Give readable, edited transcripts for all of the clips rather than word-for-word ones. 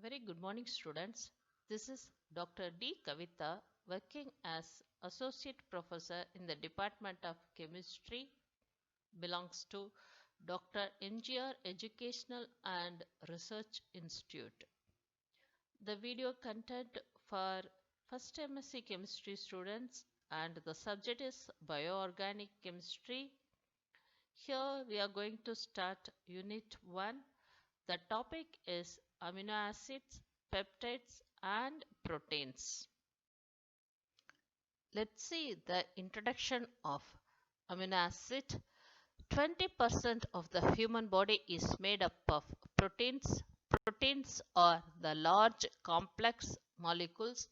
Very good morning, students. This is Dr. D. Kavita, working as Associate Professor in the Department of Chemistry, belongs to Dr. NGR Educational and Research Institute. The video content for first MSc Chemistry students and the subject is Bioorganic Chemistry. Here we are going to start Unit 1. The topic is amino acids, peptides and proteins. Let's see the introduction of amino acid. 20% of the human body is made up of proteins. Proteins are the large complex molecules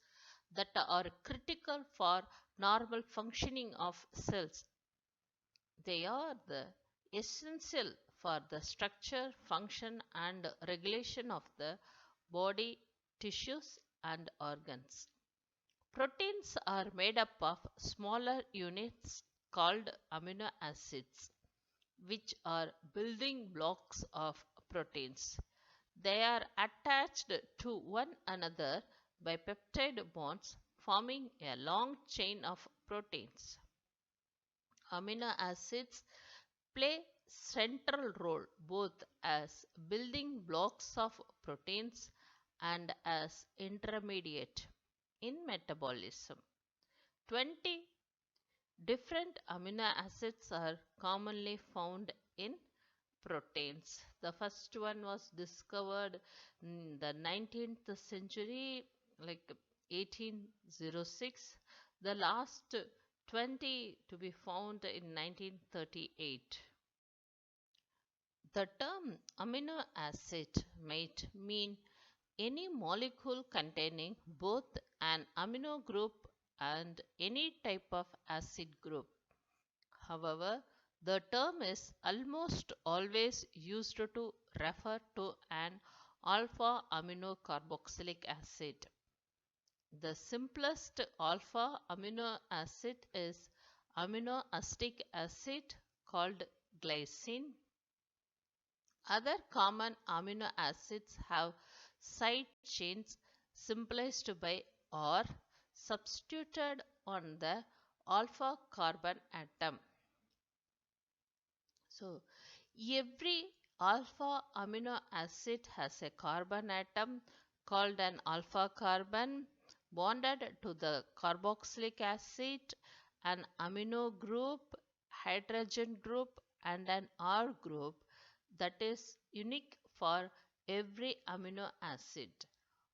that are critical for normal functioning of cells. They are the essential for the structure, function and regulation of the body, tissues and organs. Proteins are made up of smaller units called amino acids, which are building blocks of proteins. They are attached to one another by peptide bonds, forming a long chain of proteins. Amino acids play central role both as building blocks of proteins and as intermediate in metabolism. 20 different amino acids are commonly found in proteins. The first one was discovered in the 19th century, like 1806. The last 20 to be found in 1938. The term amino acid might mean any molecule containing both an amino group and any type of acid group. However, the term is almost always used to refer to an alpha amino carboxylic acid. The simplest alpha amino acid is aminoacetic acid called glycine. Other common amino acids have side chains symbolized by or substituted on the alpha carbon atom. So, every alpha amino acid has a carbon atom called an alpha carbon bonded to the carboxylic acid, an amino group, hydrogen group and an R group that is unique for every amino acid.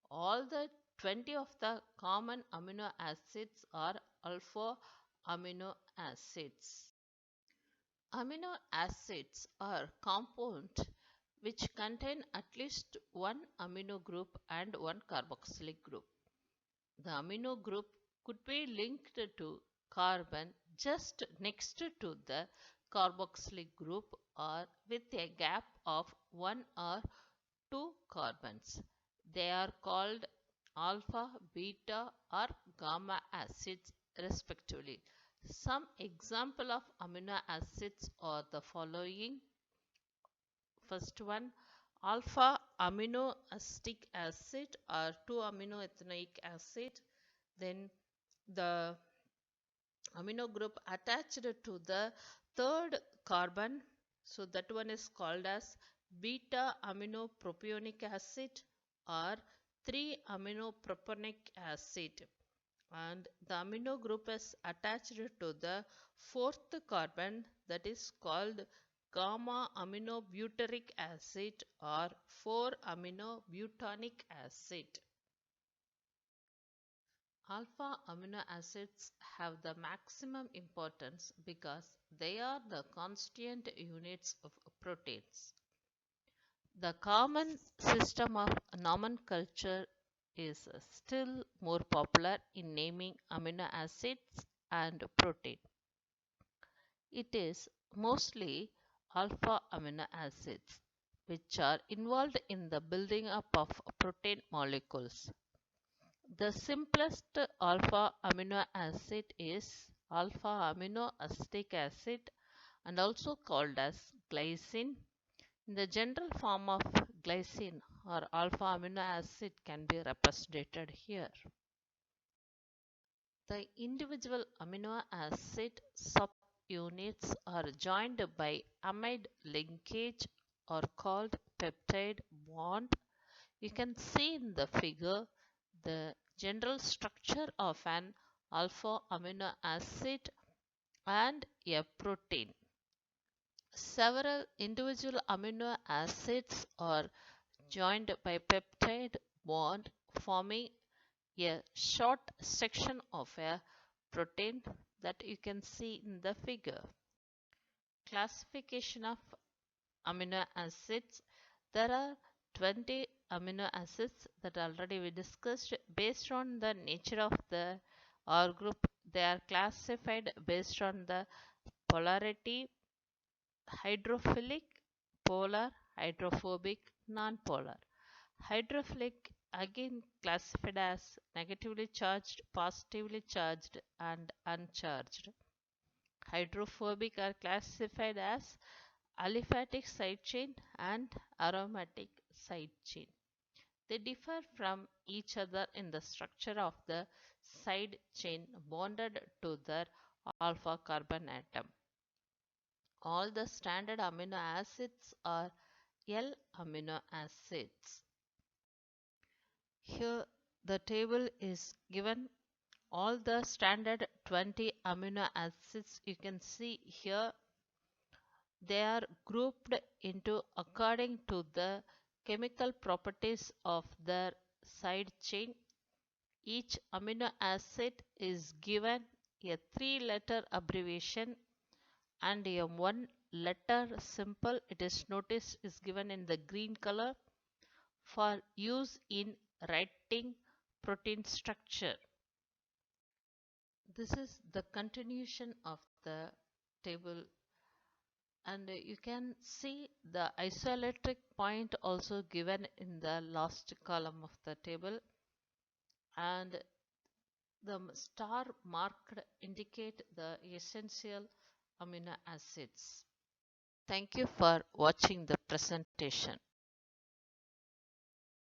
All the 20 of the common amino acids are alpha amino acids. Amino acids are compounds which contain at least one amino group and one carboxylic group. The amino group could be linked to carbon just next to the carboxylic group or with a gap of one or two carbons. They are called alpha, beta or gamma acids respectively. Some example of amino acids are the following. First one, alpha aminoacetic acid or 2-aminoethanoic acid. Then the amino group attached to the third carbon, so that one is called as beta aminopropionic acid or 3-aminopropanic acid, and the amino group is attached to the fourth carbon, that is called gamma aminobutyric acid or 4-aminobutanic acid. Alpha amino acids have the maximum importance because they are the constituent units of proteins. The common system of nomenclature is still more popular in naming amino acids and protein. It is mostly alpha amino acids which are involved in the building up of protein molecules. The simplest alpha amino acid is alpha aminoacetic acid and also called as glycine. In the general form of glycine, or alpha amino acid can be represented here. The individual amino acid subunits are joined by amide linkage or called peptide bond. You can see in the figure the general structure of an alpha amino acid and a protein. Several individual amino acids are joined by peptide bond forming a short section of a protein that you can see in the figure. Classification of amino acids. There are 20 amino acids that already we discussed. Based on the nature of the R group, they are classified based on the polarity: hydrophilic, polar, hydrophobic, non-polar. Hydrophilic again classified as negatively charged, positively charged and uncharged. Hydrophobic are classified as aliphatic side chain and aromatic side chain. They differ from each other in the structure of the side chain bonded to their alpha carbon atom. All the standard amino acids are L amino acids. Here the table is given all the standard 20 amino acids. You can see here they are grouped into according to the chemical properties of their side chain. Each amino acid is given a 3-letter abbreviation and a 1-letter symbol. It is noticed is given in the green color for use in writing protein structure. This is the continuation of the table, and you can see the isoelectric point also given in the last column of the table, and the star marked indicate the essential amino acids. Thank you for watching the presentation.